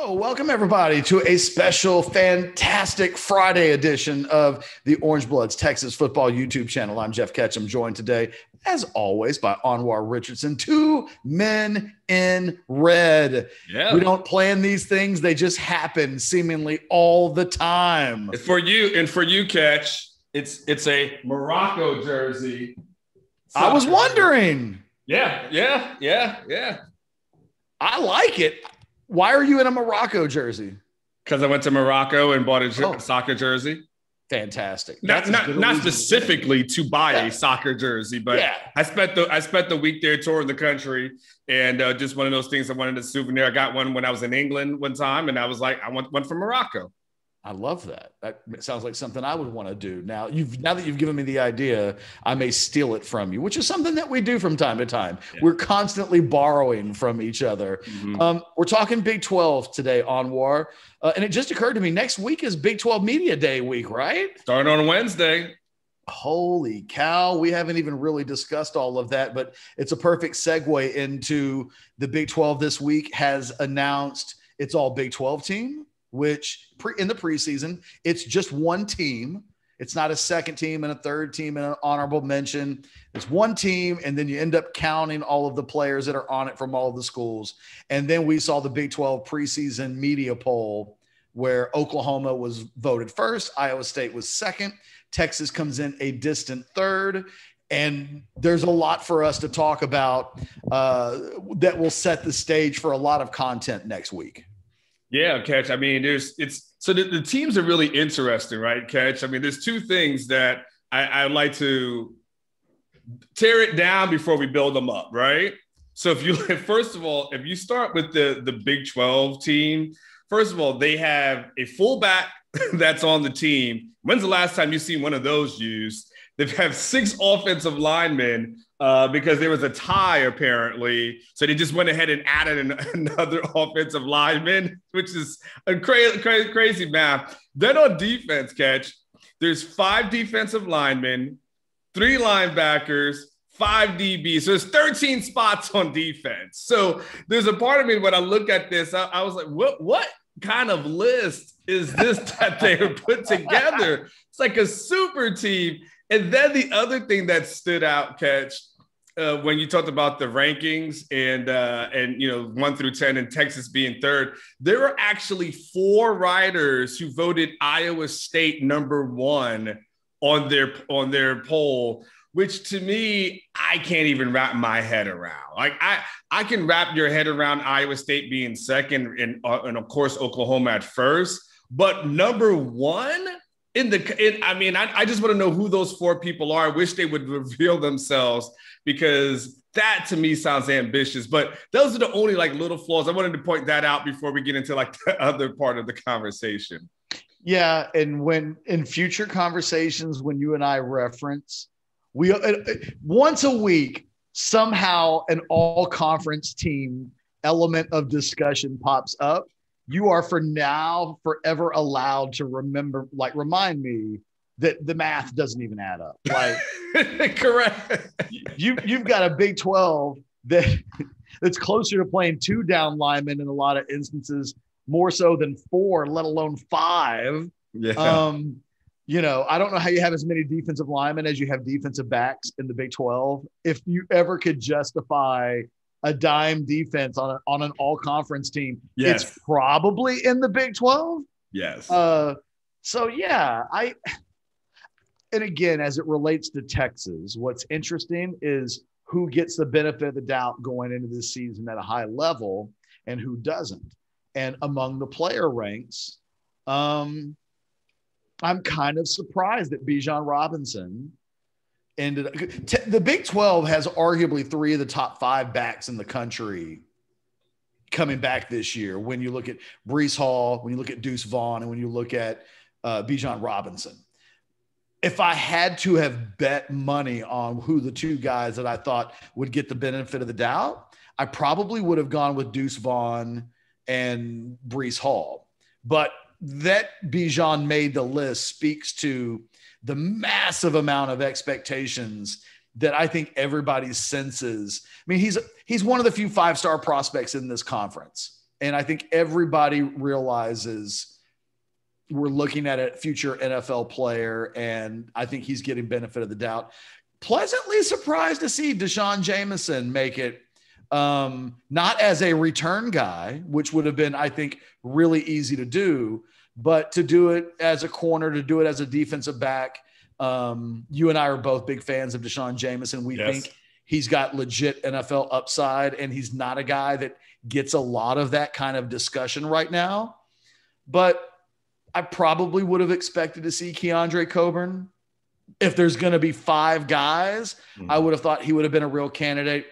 Welcome everybody to a special, fantastic Friday edition of the Orange Bloods Texas Football YouTube channel. I'm Geoff Ketchum, joined today, as always, by Anwar Richardson. Two men in red. Yeah. We don't plan these things. They just happen seemingly all the time. It's for you, and for you, Ketch, it's a Morocco jersey. I was wondering. Yeah. I like it. Why are you in a Morocco jersey? Because I went to Morocco and bought a soccer jersey. Fantastic. Not specifically to buy a soccer jersey, but I spent the week there touring the country, and just one of those things. I wanted a souvenir. I got one when I was in England one time, and I was like, I want one from Morocco. I love that. That sounds like something I would want to do. Now that you've given me the idea, I may steal it from you, which is something that we do from time to time. Yeah. We're constantly borrowing from each other. Mm-hmm. We're talking Big 12 today, Anwar. And it just occurred to me, next week is Big 12 Media Day week, right? Starting on Wednesday. Holy cow. We haven't even really discussed all of that, but it's a perfect segue into the Big 12 this week has announced its all Big 12 team, which in the preseason, it's just one team. It's not a second team and a third team and an honorable mention. It's one team, and then you end up counting all of the players that are on it from all of the schools. And then we saw the Big 12 preseason media poll where Oklahoma was voted first, Iowa State was second, Texas comes in a distant third. And there's a lot for us to talk about that will set the stage for a lot of content next week. Yeah, Ketch. I mean, the teams are really interesting, right, Ketch? I mean, there's two things that I'd like to tear it down before we build them up, right? So first of all, if you start with the Big 12 team, first of all, they have a fullback that's on the team. When's the last time you've seen one of those used? They have 6 offensive linemen because there was a tie, apparently. So they just went ahead and added another offensive lineman, which is a crazy math. Then on defense, Ketch, there's 5 defensive linemen, 3 linebackers, 5 DBs. So there's 13 spots on defense. So there's a part of me when I look at this, I was like, what kind of list is this that they have put together? It's like a super team. And then the other thing that stood out, Ketch, when you talked about the rankings and 1 through 10 and Texas being third, there were actually 4 writers who voted Iowa State number 1 on their poll, which to me, I can't even wrap my head around. Like I can wrap your head around Iowa State being second and of course Oklahoma at first, but number 1. I just want to know who those 4 people are. I wish they would reveal themselves because that to me sounds ambitious. But those are the only little flaws. I wanted to point that out before we get into the other part of the conversation. Yeah, and when in future conversations, when you and I reference, once a week somehow an all-conference team element of discussion pops up. You are for now forever allowed to remind me that the math doesn't even add up. Correct. You've got a Big 12 that's closer to playing 2 down linemen in a lot of instances, more so than 4, let alone 5. Yeah. I don't know how you have as many defensive linemen as you have defensive backs in the Big 12. If you ever could justify a dime defense on an all-conference team, yes, it's probably in the Big 12. Yes. And again, as it relates to Texas, what's interesting is who gets the benefit of the doubt going into this season at a high level and who doesn't. And among the player ranks, I'm kind of surprised that Bijan Robinson the Big 12 has arguably 3 of the top 5 backs in the country coming back this year. When you look at Breece Hall, when you look at Deuce Vaughn, and when you look at Bijan Robinson. If I had to have bet money on who the 2 guys that I thought would get the benefit of the doubt, I probably would have gone with Deuce Vaughn and Breece Hall. But that Bijan made the list speaks to the massive amount of expectations that I think everybody senses. I mean, he's one of the few 5-star prospects in this conference. And I think everybody realizes we're looking at a future NFL player, and I think he's getting benefit of the doubt. Pleasantly surprised to see Deshaun Jameson make it, not as a return guy, which would have been, I think, really easy to do, but to do it as a corner, to do it as a defensive back. You and I are both big fans of Deshaun Jameson. We think he's got legit NFL upside, and he's not a guy that gets a lot of that kind of discussion right now. But I probably would have expected to see Keandre Coburn. If there's going to be 5 guys, I would have thought he would have been a real candidate.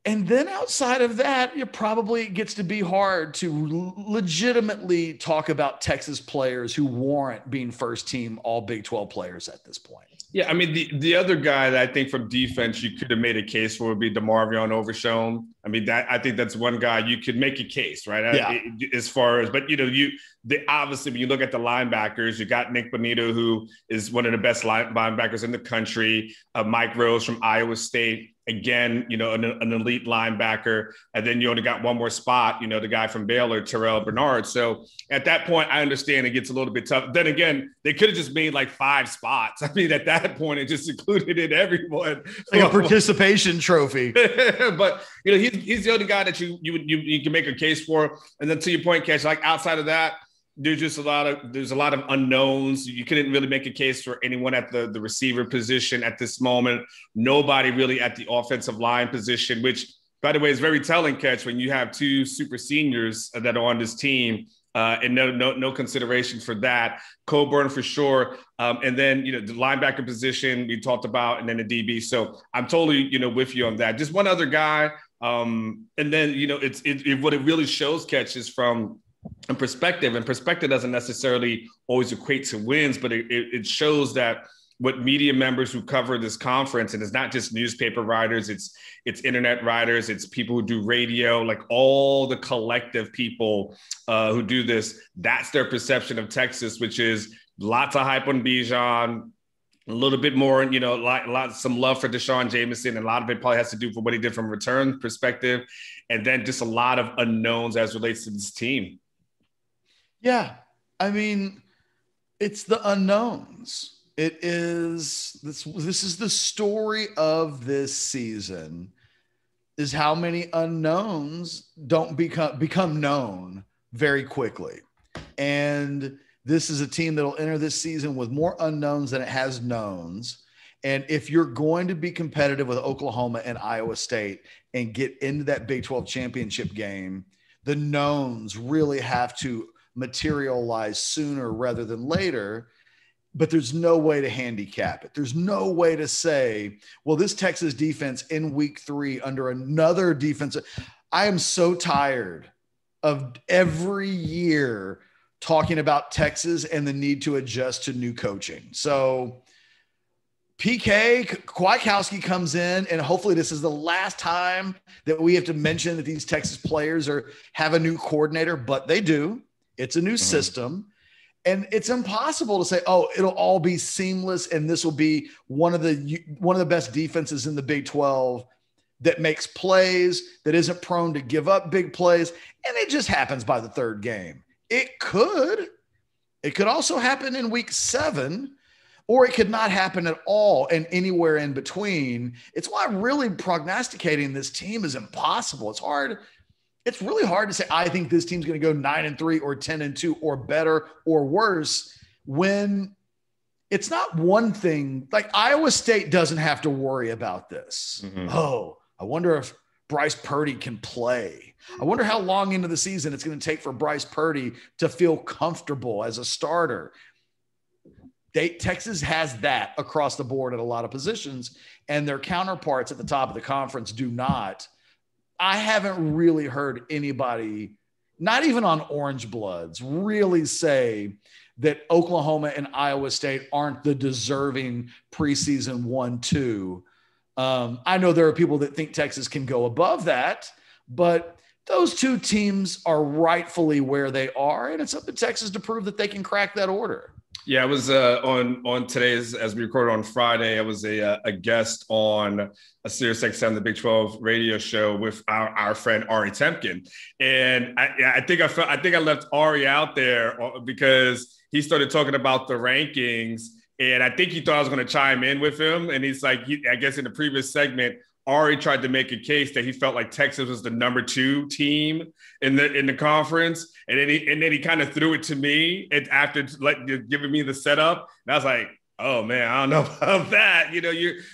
And then outside of that, it probably gets to be hard to legitimately talk about Texas players who warrant being first team all Big 12 players at this point. Yeah, I mean, the other guy that I think from defense you could have made a case for would be DeMarvion Overshown. I mean, I think that's one guy you could make a case, right? Yeah. As far as, but obviously when you look at the linebackers, you got Nick Bonito, who is one of the best linebackers in the country. Mike Rose from Iowa State. Again, an elite linebacker. And then you only got one more spot, the guy from Baylor, Terrell Bernard. So at that point, I understand it gets a little bit tough. Then again, they could have just made like 5 spots. I mean, at that point, it just included in everyone. Like a participation trophy. But, he's the only guy that you can make a case for. And then to your point, Ketch, like outside of that, there's a lot of unknowns. You couldn't really make a case for anyone at the receiver position at this moment. Nobody really at the offensive line position, which, by the way, is very telling, Ketch, when you have 2 super seniors that are on this team, and no consideration for that. Coburn for sure, and then the linebacker position we talked about, and then the DB. So I'm totally with you on that. Just one other guy, and then what it really shows, Ketch, is from and perspective doesn't necessarily always equate to wins, but it shows that what media members who cover this conference, and it's not just newspaper writers, it's internet writers, it's people who do radio, like all the collective people who do this, that's their perception of Texas, which is lots of hype on Bijan, a little bit more, some love for Deshaun Jameson, and a lot of it probably has to do with what he did from a return perspective, and then just a lot of unknowns as relates to this team. Yeah, I mean, it's the unknowns. It is this is the story of this season, is how many unknowns don't become known very quickly. And this is a team that'll enter this season with more unknowns than it has knowns. And if you're going to be competitive with Oklahoma and Iowa State and get into that Big 12 championship game, the knowns really have to materialize sooner rather than later. But there's no way to handicap it. There's no way to say, well, this Texas defense in week 3 under another defensive. I am so tired of every year talking about Texas and the need to adjust to new coaching. So PK Kwiatkowski comes in, and hopefully this is the last time that we have to mention that these Texas players have a new coordinator, but they do. It's a new system. And it's impossible to say, oh, it'll all be seamless, and this will be one of the best defenses in the Big 12 that makes plays, that isn't prone to give up big plays, and it just happens by the 3rd game. It could also happen in week 7, or it could not happen at all and anywhere in between. It's why really prognosticating this team is impossible. It's hard. It's really hard to say, I think this team's going to go 9-3 or 10-2 or better or worse, when it's not one thing. Like Iowa State doesn't have to worry about this. Mm-hmm. Oh, I wonder if Bryce Purdy can play. I wonder how long into the season it's going to take for Bryce Purdy to feel comfortable as a starter. Texas has that across the board at a lot of positions, and their counterparts at the top of the conference do not. I haven't really heard anybody, not even on Orange Bloods, really say that Oklahoma and Iowa State aren't the deserving preseason 1-2. I know there are people that think Texas can go above that, but those 2 teams are rightfully where they are, and it's up to Texas to prove that they can crack that order. Yeah, I was on today's, as we recorded on Friday, I was a guest on a SiriusXM, the Big 12 radio show with our friend Ari Temkin. And I think I left Ari out there because he started talking about the rankings. And I think he thought I was going to chime in with him. And he's like, I guess in the previous segment, Ari tried to make a case that he felt like Texas was the number 2 team in the conference, and then he kind of threw it to me after giving me the setup, and I was like, oh man, I don't know about that,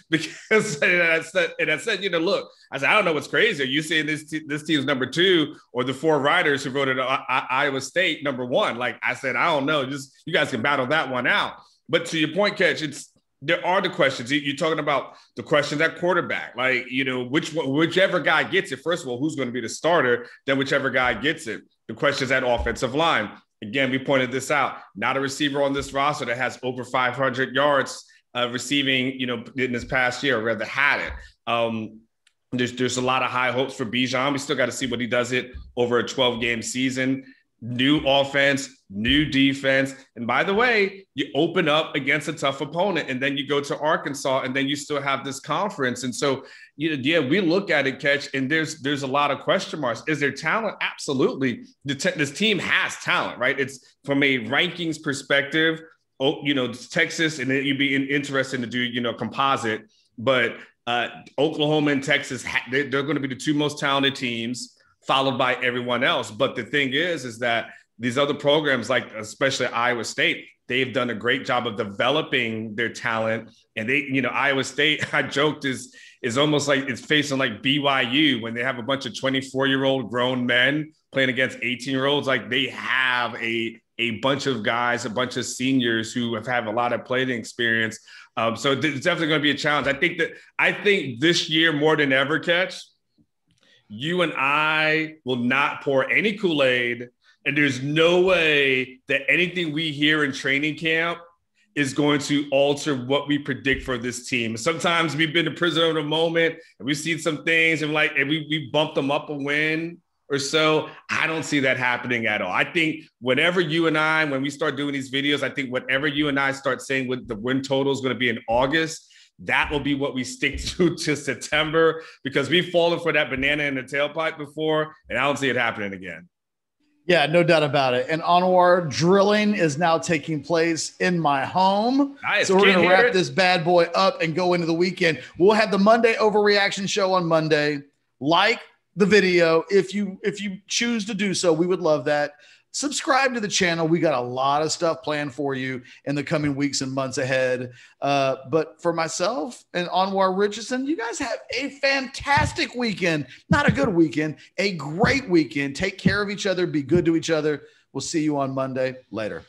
because I said, look, I said, I don't know what's crazy. Are you saying this team's number 2, or the 4 writers who voted Iowa State number 1? Like I said, I don't know. Just you guys can battle that one out. But to your point, Ketch, there are the questions. You're talking about the questions at quarterback, like, whichever guy gets it. First of all, who's going to be the starter? Then whichever guy gets it. The questions at offensive line. Again, we pointed this out. Not a receiver on this roster that has over 500 yards receiving, in this past year, or rather had it. There's a lot of high hopes for Bijan. We still got to see what he does it over a 12-game season. New offense, new defense. And by the way, you open up against a tough opponent, and then you go to Arkansas, and then you still have this conference. And so, we look at it, Ketch, and there's a lot of question marks. Is there talent? Absolutely. This team has talent, right? It's from a rankings perspective, Texas, and you'd be interested to do, composite, but Oklahoma and Texas, they're going to be the 2 most talented teams, followed by everyone else. But the thing is that these other programs, like especially Iowa State, they've done a great job of developing their talent. And Iowa State, I joked, is almost like it's facing like BYU when they have a bunch of 24-year-old grown men playing against 18-year-olds. Like they have a bunch of guys, a bunch of seniors who have had a lot of playing experience. So it's definitely going to be a challenge. I think this year more than ever, Ketch, you and I will not pour any Kool-Aid, and there's no way that anything we hear in training camp is going to alter what we predict for this team. Sometimes we've been the prisoner of the moment, and we've seen some things, and we bumped them up a win or so. I don't see that happening at all. I think whenever you and I, when we start doing these videos, I think whatever you and I start saying what the win total is going to be in August, that will be what we stick to September, because we've fallen for that banana in the tailpipe before, and I don't see it happening again. Yeah, no doubt about it. And Anwar, drilling is now taking place in my home. Nice. So we're going to wrap this bad boy up and go into the weekend. We'll have the Monday Overreaction show on Monday. Like the video if you choose to do so. We would love that. Subscribe to the channel. We got a lot of stuff planned for you in the coming weeks and months ahead. But for myself and Anwar Richardson, you guys have a fantastic weekend. Not a good weekend, a great weekend. Take care of each other. Be good to each other. We'll see you on Monday. Later.